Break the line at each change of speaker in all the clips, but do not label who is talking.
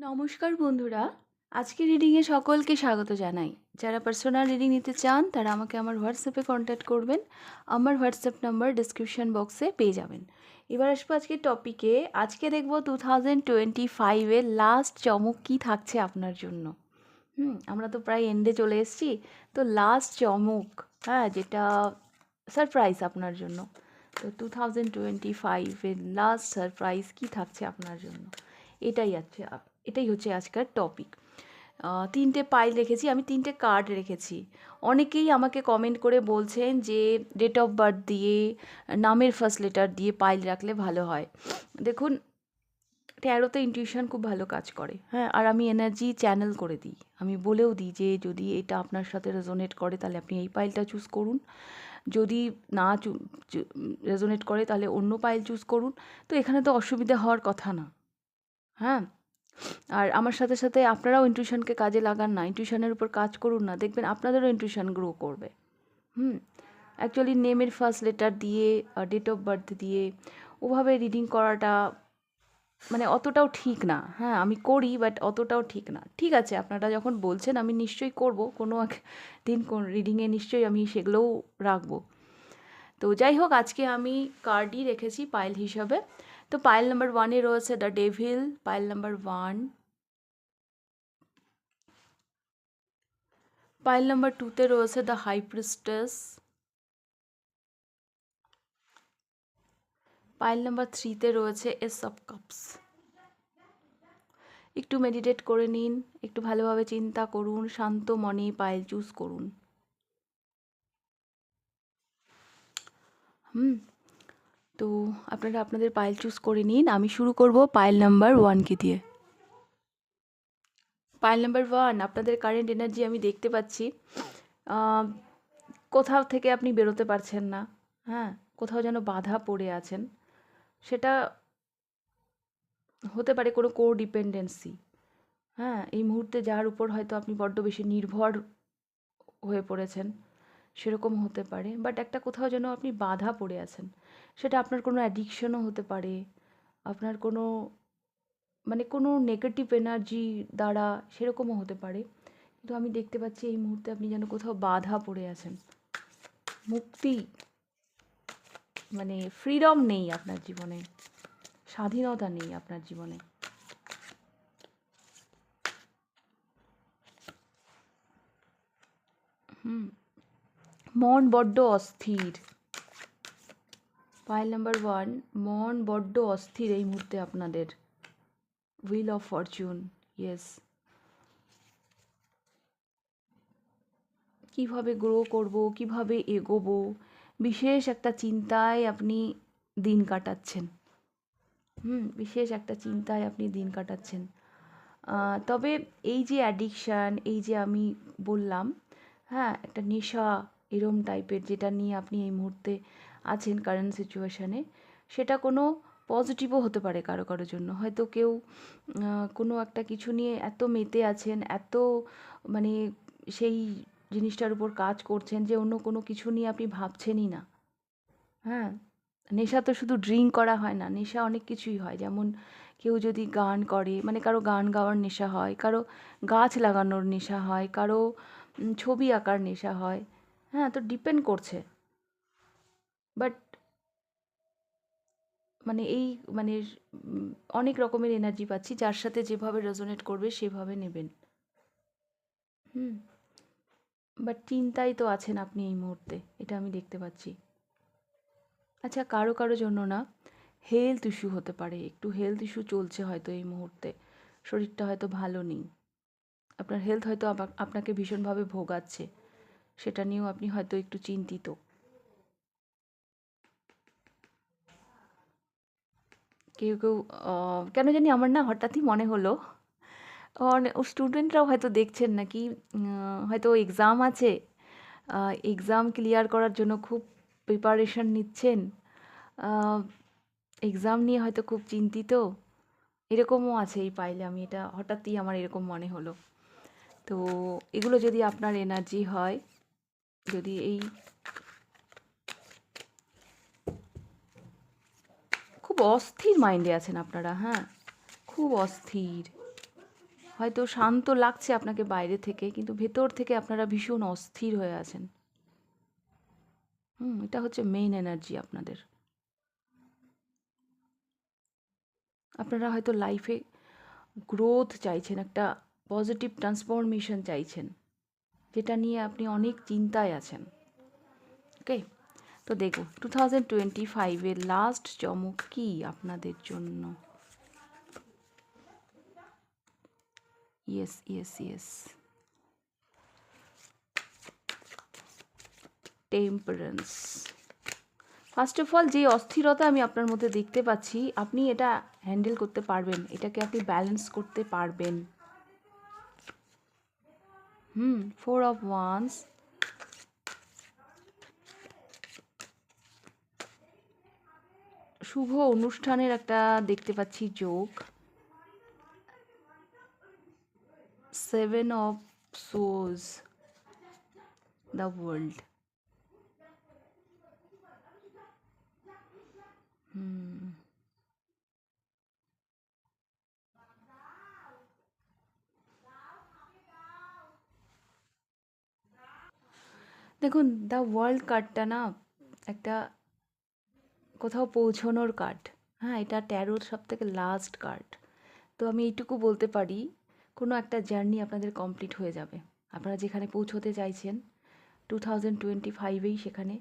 নমস্কার বন্ধুরা, আজকের রিডিংয়ে সকলকে স্বাগত জানাই। যারা পার্সোনাল রিডিং নিতে চান তারা আমাকে আমার হোয়াটসঅ্যাপে কন্ট্যাক্ট করবেন। আমার হোয়াটসঅ্যাপ নাম্বার ডিসক্রিপশন বক্সে পেয়ে যাবেন। এবার আসবো আজকের টপিকে। আজকে দেখবো 2025-এর লাস্ট চমক কী থাকছে আপনার জন্য। আমরা তো প্রায় এন্ডে চলে এসেছি, তো লাস্ট চমক, হ্যাঁ, যেটা সারপ্রাইজ আপনার জন্য। তো 2025-এর লাস্ট সারপ্রাইজ কী থাকছে আপনার জন্য, এটাই হচ্ছে আজকের টপিক। তিনটে পাইল রেখেছি, আমি তিনটে কার্ড রেখেছি। অনেকেই আমাকে কমেন্ট করে বলছেন যে ডেট অফ বার্থ দিয়ে, নামের ফার্স্ট লেটার দিয়ে পাইল রাখলে ভালো হয়। দেখুন, ট্যারোতে ইনটিউশন খুব ভালো কাজ করে, হ্যাঁ, আর আমি এনার্জি চ্যানেল করে দিই। আমি বলেও দিই যে যদি এটা আপনার সাথে রেজোনেট করে তাহলে আপনি এই পাইলটা চুজ করুন, যদি না রেজোনেট করে তাহলে অন্য পাইল চুজ করুন। তো এখানে তো অসুবিধা হওয়ার কথা না, হ্যাঁ। আর আমার সাথে সাথে আপনারাও ইনটিউশনকে কাজে লাগান না, ইনটিউশনের উপর কাজ করুন না, দেখবেন আপনাদেরও ইনটিউশন গ্রো করবে। অ্যাকচুয়ালি নেমের ফার্স্ট লেটার দিয়ে, ডেট অফ বার্থ দিয়ে ওভাবে রিডিং করাটা মানে অতটাও ঠিক না। হ্যাঁ, আমি করি, বাট অতটাও ঠিক না। ঠিক আছে, আপনারা যখন বলছেন আমি নিশ্চয়ই করব, কোনো এক দিন কোন রিডিংয়ে নিশ্চয়ই আমি সেগুলোও রাখবো। তো যাই হোক, আজকে আমি কার্ডই রেখেছি পাইল হিসাবে। তো পাইল নাম্বার 1-এ রয়েছে the devil, pile number 1। Pile number 2-তে রয়েছে the high priestess. Pile number 3-তে রয়েছে এস অফ কাপস। একটু মেডিটেট করে নিন, একটু ভালোভাবে চিন্তা করুন, শান্ত মনে পাইল চুজ করুন। তো আপনারা আপনাদের পাইল চুজ করে নিন। আমি শুরু করব পাইল নাম্বার 1কে দিয়ে। পাইল নাম্বার 1, আপনাদের কারেন্ট এনার্জি আমি দেখতে পাচ্ছি। কোথাও থেকে আপনি বেরোতে পারছেন না, হ্যাঁ, কোথাও যেন বাধা পড়ে আছেন। সেটা হতে পারে কোনো ডিপেন্ডেন্সি, হ্যাঁ, এই মুহূর্তে যার উপর হয়তো আপনি বড্ড বেশি নির্ভর হয়ে পড়েছেন, সেরকম হতে পারে। বাট একটা কোথাও যেন আপনি বাধা পড়ে আছেন। সেটা আপনার কোনো অ্যাডিকশনও হতে পারে, আপনার কোনো কোনো নেগেটিভ এনার্জি দ্বারা, সেরকমও হতে পারে। কিন্তু আমি দেখতে পাচ্ছি এই মুহূর্তে আপনি যেন কোথাও বাধা পড়ে আছেন। মুক্তি ফ্রিডম নেই আপনার জীবনে, স্বাধীনতা নেই আপনার জীবনে। মন বড্ড অস্থির। পাইল নাম্বার 1, মন বড্ড অস্থির এই মুহূর্তে আপনাদের। Wheel of Fortune, yes. কীভাবে গ্রো করব, কিভাবে এগোবো, বিশেষ একটা চিন্তায় আপনি দিন কাটাচ্ছেন। বিশেষ একটা চিন্তায় আপনি দিন কাটাচ্ছেন। তবে এই যে অ্যাডিকশান, এই যে আমি বললাম, হ্যাঁ, একটা নেশা এরম টাইপের যেটা নিয়ে আপনি এই মুহূর্তে আছেন কারেন্ট সিচুয়েশানে, সেটা কোনো পজিটিভও হতে পারে কারো কারোর জন্য। হয়তো কেউ কোনো একটা কিছু নিয়ে এত মেতে আছেন, এত মানে সেই জিনিসটার উপর কাজ করছেন যে অন্য কোনো কিছু নিয়ে আপনি ভাবছেনই না। হ্যাঁ, নেশা তো শুধু ড্রিঙ্ক করা হয় না, নেশা অনেক কিছুই হয়। যেমন কেউ যদি গান করে, কারো গান গাওয়ার নেশা হয়, কারো গাছ লাগানোর নেশা হয়, কারো ছবি আঁকার নেশা হয়। হ্যাঁ, তো ডিপেন্ড করছে। বাট এই অনেক রকমের এনার্জি পাচ্ছি, যার সাথে যেভাবে রেজোনেট করবে সেভাবে নেবেন। বাট চিন্তায় তো আছেন আপনি এই মুহূর্তে, এটা আমি দেখতে পাচ্ছি। আচ্ছা, কারো কারো জন্য না, হেলথ ইস্যু হতে পারে, একটু হেলথ ইস্যু চলছে হয়তো এই মুহূর্তে, শরীরটা হয়তো ভালো নেই, আপনার হেলথ হয়তো আপনাকে ভীষণভাবে ভোগাচ্ছে, সেটা নিয়েও আপনি হয়তো একটু চিন্তিত। কেউ কেউ কেন জানি আমার না হঠাৎই মনে হলো, স্টুডেন্টরাও হয়তো দেখছেন নাকি, হয়তো এক্সাম আছে, এক্সাম ক্লিয়ার করার জন্য খুব প্রিপারেশন নিচ্ছেন, এক্সাম নিয়ে হয়তো খুব চিন্তিত, এরকমও আছে এই পাইলে। আমি এটা হঠাৎই আমার এরকম মনে হলো। তো এগুলো যদি আপনার এনার্জি হয়, যদি এই খুব অস্থির মাইন্ডে আছেন আপনারা, হ্যাঁ, খুব অস্থির, হয়তো শান্ত লাগছে আপনাকে বাইরে থেকে, কিন্তু ভেতর থেকে আপনারা ভীষণ অস্থির হয়ে আছেন। এটা হচ্ছে মেইন এনার্জি আপনাদের। আপনারা হয়তো লাইফে গ্রোথ চাইছেন, একটা পজিটিভ ট্রান্সফরমেশন চাইছেন, যেটা নিয়ে আপনি অনেক চিন্তায় আছেন। ওকে, তো দেখো 2025-এর লাস্ট চমক কি আপনাদের জন্য। Yes yes yes, temperance. First of all, যে অস্থিরতা আমি আপনার মধ্যে দেখতে পাচ্ছি, আপনি এটা হ্যান্ডেল করতে পারবেন, এটাকে আপনি ব্যালেন্স করতে পারবেন। 4 অফ ওয়ান্স, শুভ অনুষ্ঠানের একটা দেখতে পাচ্ছি যোগ। 7 অফ সোজ, দ্য ওয়ার্ল্ড। দেখুন, দ্য ওয়ার্ল্ড কার্ডটা না একটা কোথাও পৌঁছানোর কার্ড। হ্যাঁ, এটা ট্যারোর সবথেকে লাস্ট কার্ড। তো আমি এইটুকু বলতে পারি, কোনো একটা জার্নি আপনাদের কমপ্লিট হয়ে যাবে। আপনারা যেখানে পৌঁছতে চাইছেন 2025-এই সেখানে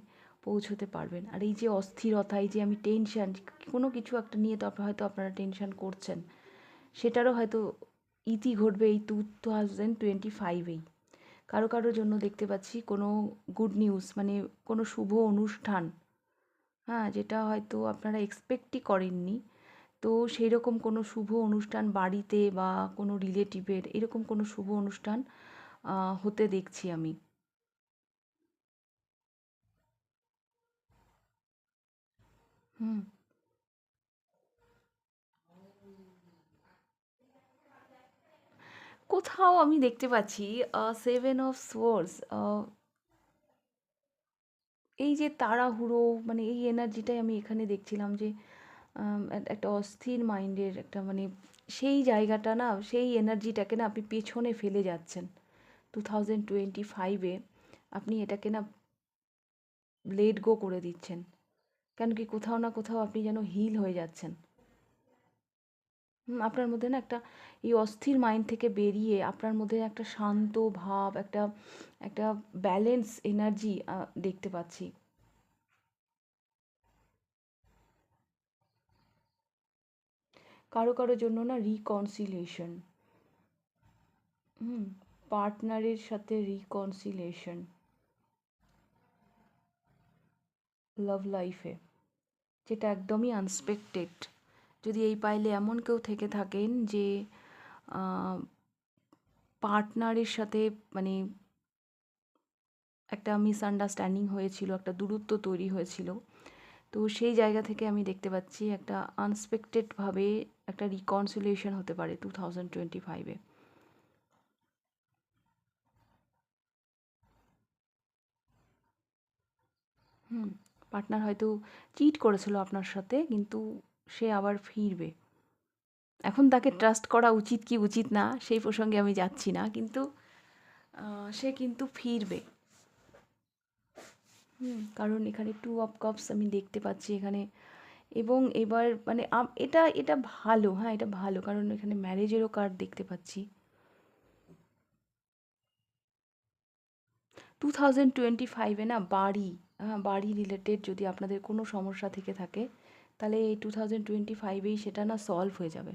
পৌঁছতে পারবেন। আর এই যে অস্থিরতা, এই যে আমি টেনশন, কোনো কিছু একটা নিয়ে তো হয়তো আপনারা টেনশন করছেন, সেটারও হয়তো ইতি ঘটবে এই 2025-এই। কারো কারোর জন্য দেখতে পাচ্ছি কোনো গুড নিউজ, মানে কোনো শুভ অনুষ্ঠান, হ্যাঁ, যেটা হয়তো আপনারা এক্সপেক্টই করেননি। তো সেই রকম কোনো শুভ অনুষ্ঠান বাড়িতে বা কোনো রিলেটিভের, এরকম কোনো শুভ অনুষ্ঠান হতে দেখছি আমি। হুম কোথাও আমি দেখতে পাচ্ছি 7 অফ সোর্স। এই যে তাড়াহুড়ো, মানে এই এনার্জিটাই আমি এখানে দেখছিলাম, যে একটা অস্থির মাইন্ডের একটা, মানে সেই জায়গাটা না, সেই এনার্জিটাকে না আপনি পেছনে ফেলে যাচ্ছেন 2025-এ। আপনি এটাকে না লেট গো করে দিচ্ছেন, কেন কি কোথাও না কোথাও আপনি যেন হিল হয়ে যাচ্ছেন। আপনার মধ্যে না একটা, এই অস্থির মাইন্ড থেকে বেরিয়ে আপনার মধ্যে একটা শান্ত ভাব, একটা একটা ব্যালেন্স এনার্জি দেখতে পাচ্ছি। কারো কারোর জন্য না রিকনসিলিয়েশন, পার্টনারের সাথে রিকনসিলিয়েশন লাভ লাইফে, যেটা একদমই আনএক্সপেক্টেড। যদি এই পাইলে এমন কেউ থেকে থাকেন যে পার্টনারের সাথে, মানে একটা মিসআন্ডারস্ট্যান্ডিং হয়েছিল, একটা দূরত্ব তৈরি হয়েছিল, তো সেই জায়গা থেকে আমি দেখতে পাচ্ছি একটা আনএক্সপেক্টেডভাবে একটা রিকনসিলিয়েশন হতে পারে 2025-এ। পার্টনার হয়তো চিট করেছিল আপনার সাথে, কিন্তু সে আবার ফিরবে। এখন তাকে ট্রাস্ট করা উচিত কি উচিত না সেই প্রসঙ্গে আমি যাচ্ছি না, কিন্তু সে কিন্তু ফিরবে। কারণ এখানে 2 অফ কাপস আমি দেখতে পাচ্ছি এখানে। এবং এবার মানে এটা এটা ভালো, হ্যাঁ এটা ভালো, কারণ এখানে ম্যারেজেরও কার্ড দেখতে পাচ্ছি। 2025-এ না বাড়ি, হ্যাঁ বাড়ি রিলেটেড যদি আপনাদের কোনো সমস্যা থেকে থাকে, তাহলে এই 2025-এই সেটা না সলভ হয়ে যাবে।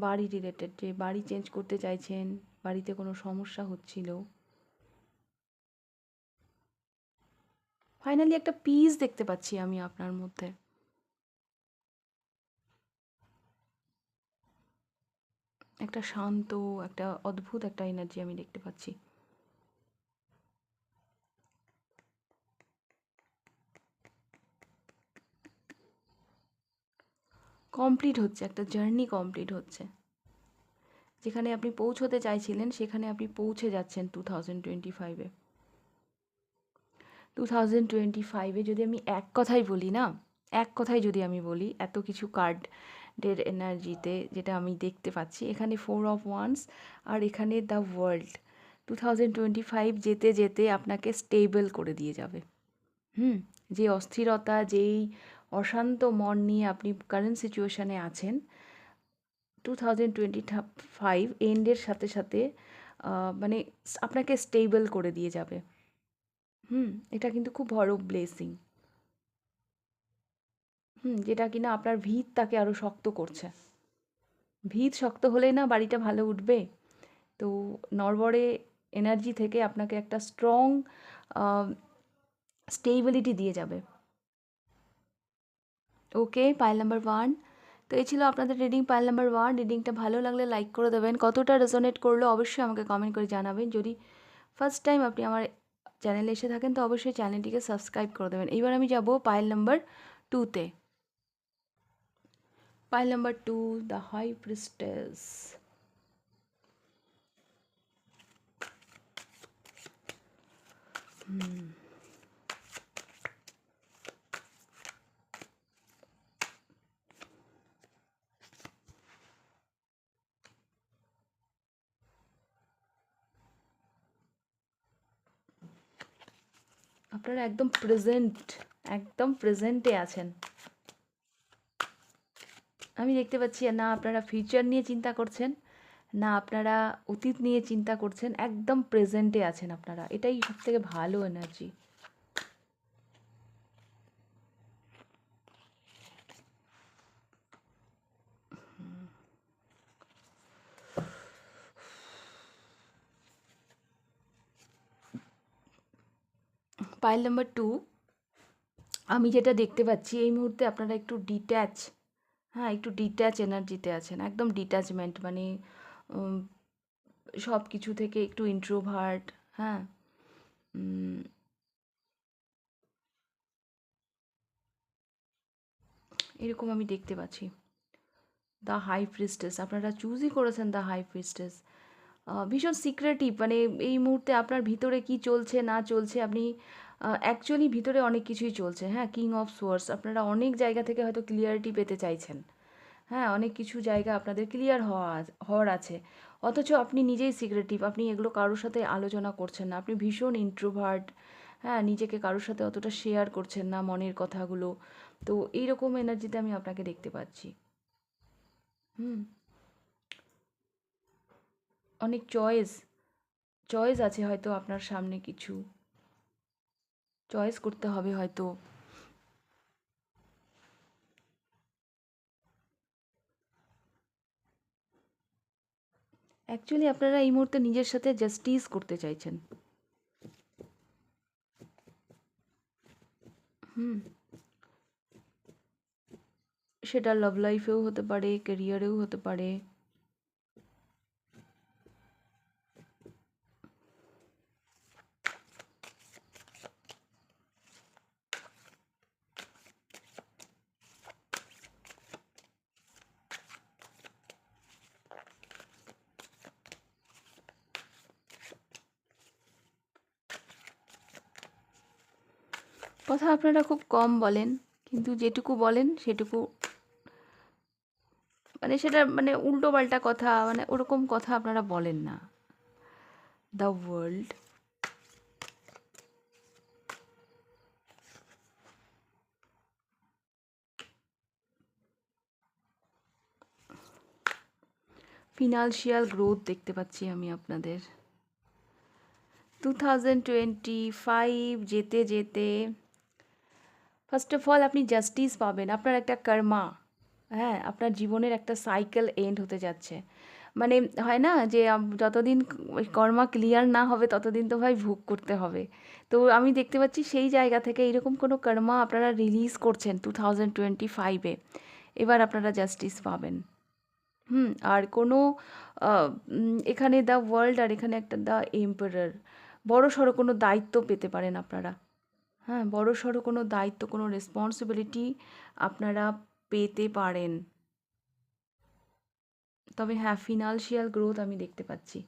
বাড়ি রিলেটেড, যে বাড়ি চেঞ্জ করতে চাইছেন, বাড়িতে কোনো সমস্যা হচ্ছিল, ফাইনালি একটা পিস দেখতে পাচ্ছি আমি আপনার মধ্যে। একটা শান্ত, একটা অদ্ভুত একটা এনার্জি আমি দেখতে পাচ্ছি। কমপ্লিট হচ্ছে, একটা জার্নি কমপ্লিট হচ্ছে। যেখানে আপনি পৌঁছতে চাইছিলেন সেখানে আপনি পৌঁছে যাচ্ছেন 2025-এ। 2025-এ যদি আমি এক কথাই বলি না, এক কথায় যদি আমি বলি, এত কিছু কার্ড ডের এনার্জিতে যেটা আমি দেখতে পাচ্ছি, এখানে 4 of Wands আর এখানে দ্য ওয়ার্ল্ড। 2025 যেতে যেতে আপনাকে স্টেবল করে দিয়ে যাবে। যে অস্থিরতা, যেই অশান্ত মন নিয়ে আপনি কারেন্ট সিচুয়েশানে আছেন, 2025 এন্ডের সাথে সাথে মানে আপনাকে স্টেবল করে দিয়ে যাবে। এটা কিন্তু খুব বড় ব্লেসিং। যেটা কিনা আপনার ভিতটাকে আরও শক্ত করছে। ভিত শক্ত হলেই না বাড়িটা ভালো উঠবে। তো নড়বড়ে এনার্জি থেকে আপনাকে একটা স্ট্রং স্টেবিলিটি দিয়ে যাবে। ওকে, পাইল নাম্বার 1। তো এই ছিল আপনাদের রিডিং, পাইল নাম্বার 1। রিডিংটা ভালো লাগলে লাইক করে দেবেন। কতটা রেজোনেট করলো অবশ্যই আমাকে কমেন্ট করে জানাবেন। যদি ফার্স্ট টাইম আপনি আমার চ্যানেলে এসে থাকেন তো অবশ্যই চ্যানেলটিকে সাবস্ক্রাইব করে দেবেন। এবার আমি যাব পাইল নাম্বার 2-তে। Pile number 2, the high priestess. আপনারা একদম প্রেজেন্টে আছেন। আমি দেখতে পাচ্ছি না আপনারা ফিউচার নিয়ে চিন্তা করছেন, না আপনারা অতীত নিয়ে চিন্তা করছেন, একদম প্রেজেন্টে আছেন আপনারা। এটাই সবথেকে ভালো এনার্জি। পাইল নাম্বার 2, আমি যেটা দেখতে পাচ্ছি এই মুহূর্তে আপনারা একটু একটু ডিট্যাচ এনার্জিতে আছেন। একদম ডিট্যাচমেন্ট, মানে সব কিছু থেকে একটু ইন্ট্রোভার্ট। এরকম আমি দেখতে পাচ্ছি। দ্য হাই প্রিস্টেস, আপনারা চুজই করেছেন দ্য হাই প্রিস্টেস। ভীষণ সিক্রেটিভ, মানে এই মুহূর্তে আপনার ভিতরে কি চলছে না চলছে আপনি অ্যাকচুয়ালি ভিতরে অনেক কিছুই চলছে। কিং অফ সোয়ার্ডস, আপনারা অনেক জায়গা থেকে হয়তো ক্লিয়ারিটি পেতে চাইছেন। অনেক কিছু জায়গা আপনাদের ক্লিয়ার হওয়ার আছে, অথচ আপনি নিজেই সিক্রেটিভ। আপনি এগুলো কারোর সাথে আলোচনা করছেন না, আপনি ভীষণ ইন্ট্রোভার্ট। নিজেকে কারোর সাথে অতটা শেয়ার করছেন না মনের কথাগুলো। তো এইরকম এনার্জিতে আমি আপনাকে দেখতে পাচ্ছি। অনেক চয়েস আছে হয়তো আপনার সামনে, কিছু চয়েস করতে হবে হয়তো। অ্যাকচুয়ালি আপনারা এই মুহূর্তে নিজের সাথে জাস্টিস করতে চাইছেন। সেটা লাভ লাইফেও হতে পারে, ক্যারিয়ারেও হতে পারে। কথা আপনারা খুব কম বলেন, কিন্তু যেটুকু বলেন সেটুকু মানে সেটা মানে উল্টো পাল্টা কথা, মানে ওরকম কথা আপনারা বলেন না। দ্য ওয়ার্ল্ড, ফিনান্সিয়াল গ্রোথ দেখতে পাচ্ছি আমি আপনাদের। 2025 যেতে যেতে ফার্স্ট অফ অল আপনি জাস্টিস পাবেন। আপনার একটা কর্মা, আপনার জীবনের একটা সাইকেল এন্ড হতে যাচ্ছে। মানে হয় না যে যতদিন কর্মা ক্লিয়ার না হবে ততদিন তো ভাই ভোগ করতে হবে। তো আমি দেখতে পাচ্ছি সেই জায়গা থেকে এরকম কোনো কর্মা আপনারা রিলিজ করছেন 2025-এ। এবার আপনারা জাস্টিস পাবেন। আর কোনো এখানে দ্য ওয়ার্ল্ড আর এখানে একটা দ্য এম্পারার, বড় সড়ো কোনো দায়িত্ব পেতে পারেন আপনারা। বড় সড়ো কোনো দায়িত্ব, কোনো রেসপন্সিবিলিটি আপনারা পেতে পারেন। তবে ফিনান্সিয়াল গ্রোথ আমি দেখতে পাচ্ছি।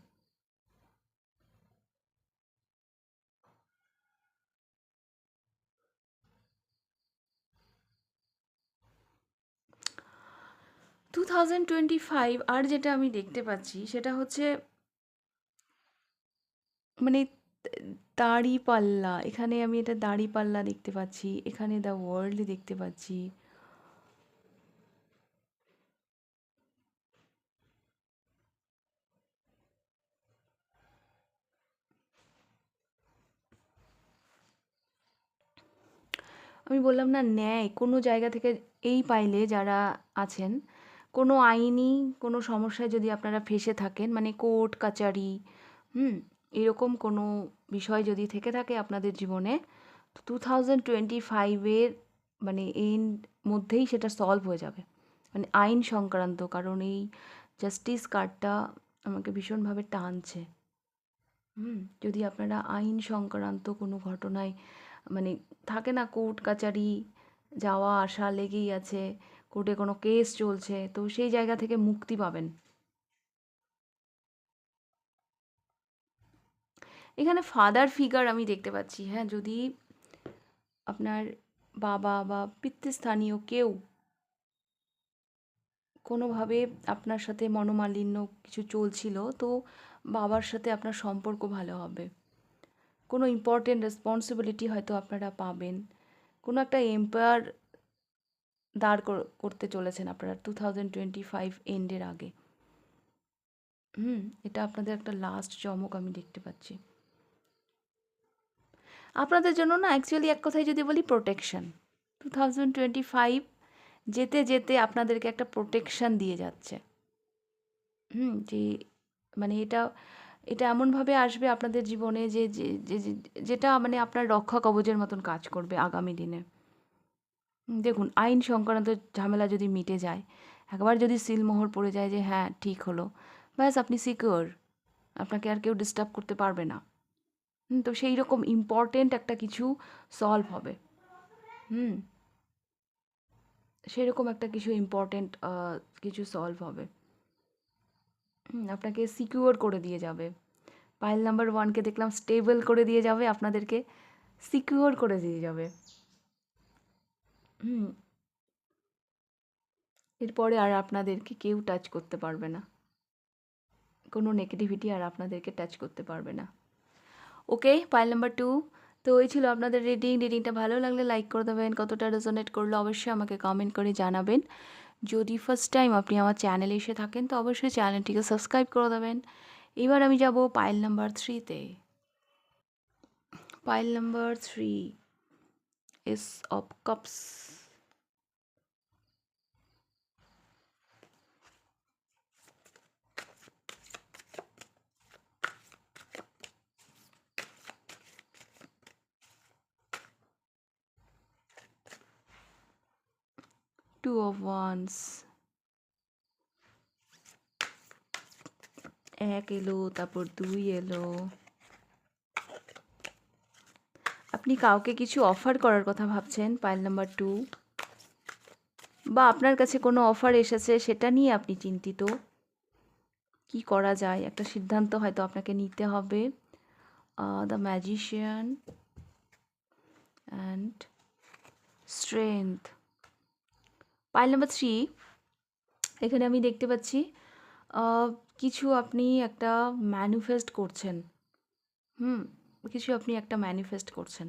2025 আর যেটা আমি দেখতে পাচ্ছি সেটা হচ্ছে মানে দাঁড়িপাল্লা, এখানে আমি এটা দাঁড়িপাল্লা দেখতে পাচ্ছি, এখানে দ্য ওয়ার্ল্ড দেখতে পাচ্ছি। আমি বললাম না, ন্যায় কোনো জায়গা থেকে এই পাইলে যারা আছেন, কোনো আইনি কোনো সমস্যায় যদি আপনারা ফেঁসে থাকেন, মানে কোর্ট কাচারি, এরকম কোনো বিষয় যদি থেকে থাকে আপনাদের জীবনে, তো 2025-এর মানে এর মধ্যেই সেটা সলভ হয়ে যাবে, মানে আইন সংক্রান্ত। কারণ এই জাস্টিস কার্ডটা আমাকে ভীষণভাবে টানছে। যদি আপনারা আইন সংক্রান্ত কোনো ঘটনায় মানে থাকে না, কোর্ট কাচারি যাওয়া আসা লেগেই আছে, কোর্টে কোনো কেস চলছে, তো সেই জায়গা থেকে মুক্তি পাবেন। এখানে ফাদার ফিগার আমি দেখতে পাচ্ছি, হ্যাঁ, যদি আপনার বাবা বা পিতৃস্থানীয় কেউ কোনোভাবে আপনার সাথে মনোমালিন্য কিছু চলছিল, তো বাবার সাথে আপনার সম্পর্ক ভালো হবে। কোনো ইম্পর্টেন্ট রেসপন্সিবিলিটি হয়তো আপনারা পাবেন, কোনো একটা এম্পায়ার দাঁড় করতে চলেছেন আপনারা 2025 এন্ডের আগে। এটা আপনাদের একটা লাস্ট চমক আমি দেখতে পাচ্ছি। আপনাদের জন্য না, অ্যাকচুয়ালি এক কথায় যদি বলি, প্রোটেকশন। 2025 যেতে যেতে আপনাদেরকে একটা প্রোটেকশন দিয়ে যাচ্ছে। যে মানে এটা এটা এমনভাবে আসবে আপনাদের জীবনে যে যেটা মানে আপনার রক্ষা কবচের মতন কাজ করবে আগামী দিনে। দেখুন, আইন সংক্রান্ত ঝামেলা যদি মিটে যায়, একবার যদি সিলমোহর পড়ে যায় যে হ্যাঁ ঠিক হলো, ব্যাস আপনি সিকিওর, আপনাকে আর কেউ ডিস্টার্ব করতে পারবে না। তো সেই রকম ইম্পর্টেন্ট একটা কিছু সলভ হবে। হুম সেরকম একটা কিছু ইম্পর্টেন্ট কিছু সলভ হবে। আপনাকে সিকিওর করে দিয়ে যাবে। পাইল নাম্বার 1কে দেখলাম স্টেবল করে দিয়ে যাবে, আপনাদেরকে সিকিওর করে দিয়ে যাবে। হুম এরপরে আর আপনাদেরকে কেউ টাচ করতে পারবে না, কোনো নেগেটিভিটি আর আপনাদেরকে টাচ করতে পারবে না। ওকে, পাইল নাম্বার 2। তো ওই ছিল আপনাদের রিডিংটা ভালো লাগলে লাইক করে দেবেন, কতটা রেজোনেট করলো অবশ্যই আমাকে কমেন্ট করে জানাবেন। যদি ফার্স্ট টাইম আপনি আমার চ্যানেলে এসে থাকেন তো অবশ্যই চ্যানেলটিকে সাবস্ক্রাইব করে দেবেন। এবার আমি যাব পাইল নাম্বার 3-তে। Pile number 3 is of cups. 2 of wands, 1 এলো, তারপর 2 এলো। আপনি কাউকে কিছু অফার করার কথা ভাবছেন, পাইল নাম্বার 2, বা আপনার কাছে কোনো অফার এসেছে সেটা নিয়ে আপনি চিন্তিত, কি করা যায়, একটা সিদ্ধান্ত হয়তো আপনাকে নিতে হবে। The magician and strength. Pile number 3, এখানে আমি দেখতে পাচ্ছি কিছু আপনি একটা ম্যানিফেস্ট করছেন। কিছু আপনি একটা ম্যানিফেস্ট করছেন।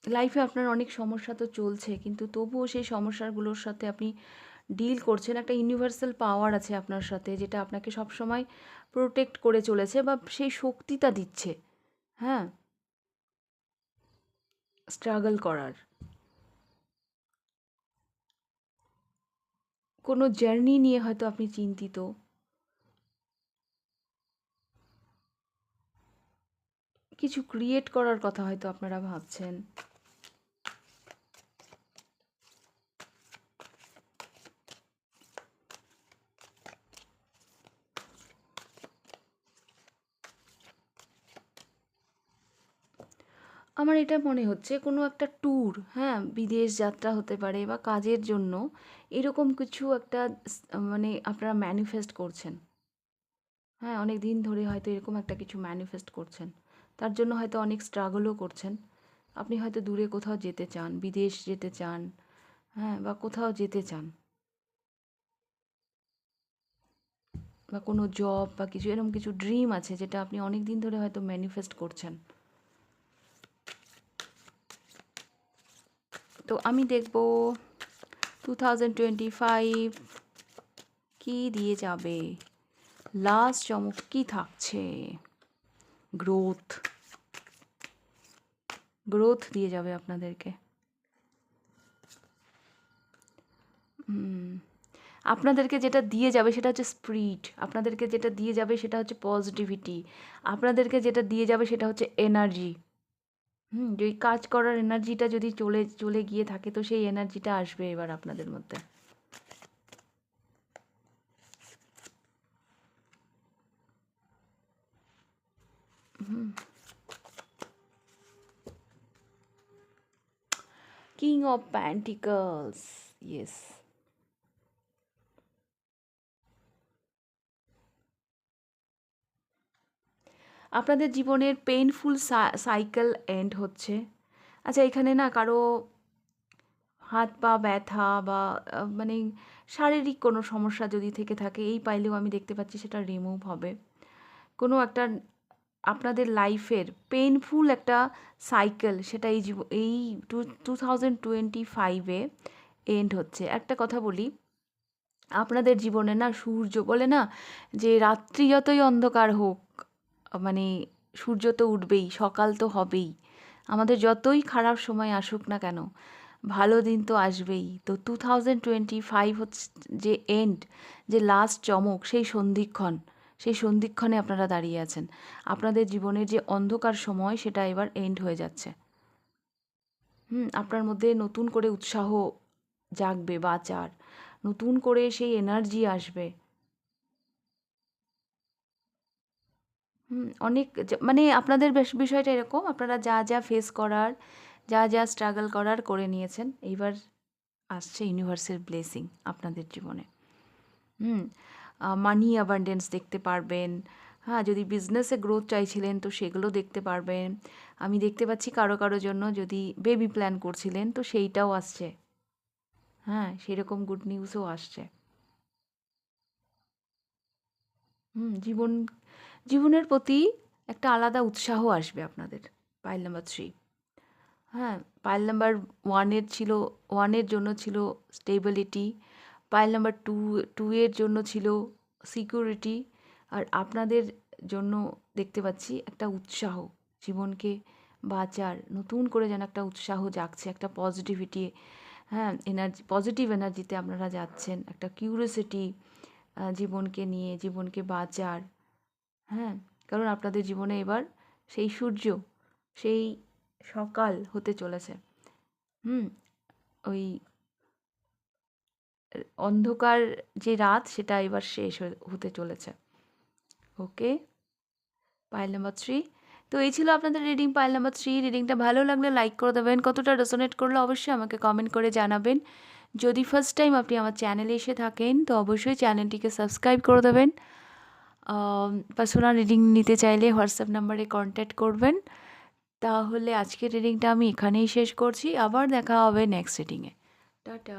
লাইফে আপনার অনেক সমস্যা তো চলছে, কিন্তু তবুও সেই সমস্যাগুলোর সাথে আপনি ডিল করছেন। একটা ইউনিভার্সাল পাওয়ার আছে আপনার সাথে, যেটা আপনাকে সবসময় প্রোটেক্ট করে চলেছে বা সেই শক্তিটা দিচ্ছে, হ্যাঁ, স্ট্রাগল করার। কোনো জার্নি নিয়ে হয়তো আপনি চিন্তিত, কিছু ক্রিয়েট করার কথা হয়তো আপনারা ভাবছেন। আমার এটা মনে হচ্ছে কোনো একটা ট্যুর, হ্যাঁ, বিদেশ যাত্রা হতে পারে বা কাজের জন্য, এরকম কিছু একটা মানে আপনারা ম্যানিফেস্ট করছেন। হ্যাঁ, অনেক দিন ধরে হয়তো এরকম একটা কিছু ম্যানিফেস্ট করছেন, তার জন্য হয়তো অনেক স্ট্রাগলও করছেন, আপনি হয়তো দূরে কোথাও যেতে চান, বিদেশ যেতে চান, হ্যাঁ, বা কোথাও যেতে চান, বা কোনো জব বা কিছু এরকম কিছু ড্রিম আছে যেটা আপনি অনেক দিন ধরে হয়তো ম্যানিফেস্ট করছেন। তো আমি দেখব 2025 কি দিয়ে যাবে, লাস্ট চমক কি থাকছে। গ্রোথ, গ্রোথ দিয়ে যাবে আপনাদেরকে। আপনাদেরকে যেটা দিয়ে যাবে সেটা হচ্ছে স্পিরিট, আপনাদেরকে যেটা দিয়ে যাবে সেটা হচ্ছে পজিটিভিটি, আপনাদেরকে যেটা দিয়ে যাবে সেটা হচ্ছে এনার্জি। যদি কাজ করার এনার্জিটা যদি চলে চলে গিয়ে থাকে তো সেই এনার্জিটা আসবে এবার আপনাদের মধ্যে। King of pentacles, yes. আপনাদের জীবনের পেইনফুল সাইকেল এন্ড হচ্ছে। আচ্ছা, এখানে না কারো হাত পা ব্যথা বা মানে শারীরিক কোনো সমস্যা যদি থেকে থাকে, এই পাইলেও আমি দেখতে পাচ্ছি সেটা রিমুভ হবে। কোনো একটা আপনাদের লাইফের পেইনফুল একটা সাইকেল, সেটা এই 2025-এ এন্ড হচ্ছে। একটা কথা বলি, আপনাদের জীবনে না সূর্য বলে না যে রাত্রি যতই অন্ধকার হোক, মানে সূর্য তো উঠবেই, সকাল তো হবেই। আমাদের যতই খারাপ সময় আসুক না কেন, ভালো দিন তো আসবেই। তো 2025 হচ্ছে যে এন্ড, যে লাস্ট চমক, সেই সন্ধিক্ষণ, সেই সন্ধিক্ষণে আপনারা দাঁড়িয়ে আছেন। আপনাদের জীবনের যে অন্ধকার সময় সেটা এবার এন্ড হয়ে যাচ্ছে। আপনার মধ্যে নতুন করে উৎসাহ জাগবে বাঁচার, নতুন করে সেই এনার্জি আসবে। অনেক মানে আপনাদের বিষয়টা এরকম, আপনারা যা যা ফেস করার, যা যা স্ট্রাগল করার করে নিয়েছেন, এইবার আসছে ইউনিভার্সের ব্লেসিং আপনাদের জীবনে। মানি অ্যাবান্ডেন্স দেখতে পারবেন। হ্যাঁ, যদি বিজনেসে গ্রোথ চাইছিলেন তো সেগুলো দেখতে পারবেন। আমি দেখতে পাচ্ছি কারো কারো জন্য যদি বেবি প্ল্যান করছিলেন তো সেইটাও আসছে। হ্যাঁ, সেরকম গুড নিউজও আসছে। জীবন, জীবনের প্রতি একটা আলাদা উৎসাহ আসবে আপনাদের। পাইল নাম্বার 3, হ্যাঁ, পাইল নাম্বার 1-এর জন্য ছিল স্টেবিলিটি, পাইল নাম্বার 2 এর জন্য ছিল সিকিউরিটি, আর আপনাদের জন্য দেখতে পাচ্ছি একটা উৎসাহ, জীবনকে বাঁচার নতুন করে যেন একটা উৎসাহ জাগছে, একটা পজিটিভিটি, হ্যাঁ, এনার্জি, পজিটিভ এনার্জিতে আপনারা যাচ্ছেন, একটা কিউরিওসিটি জীবনকে নিয়ে, জীবনকে বাঁচার। হ্যাঁ, কারণ আপনাদের জীবনে এবার সেই সূর্য, সেই সকাল হতে চলেছে। হুম ওই অন্ধকার যে রাত সেটা এবার শেষ হতে চলেছে। ওকে, পাইল নাম্বার 3। তো এই ছিল আপনাদের রিডিং, পাইল নাম্বার 3। রিডিংটা ভালো লাগলে লাইক করে দেবেন, কতটা রেজোনেট করলে অবশ্যই আমাকে কমেন্ট করে জানাবেন। যদি ফার্স্ট টাইম আপনি আমার চ্যানেলে এসে থাকেন তো অবশ্যই চ্যানেলটিকে সাবস্ক্রাইব করে দেবেন। পার্সোনাল রিডিং নিতে চাইলে হোয়াটসঅ্যাপ নাম্বারে কন্ট্যাক্ট করবেন। তাহলে আজকের রিডিংটা আমি এখানেই শেষ করছি, আবার দেখা হবে নেক্সট রিডিংয়ে। টাটা।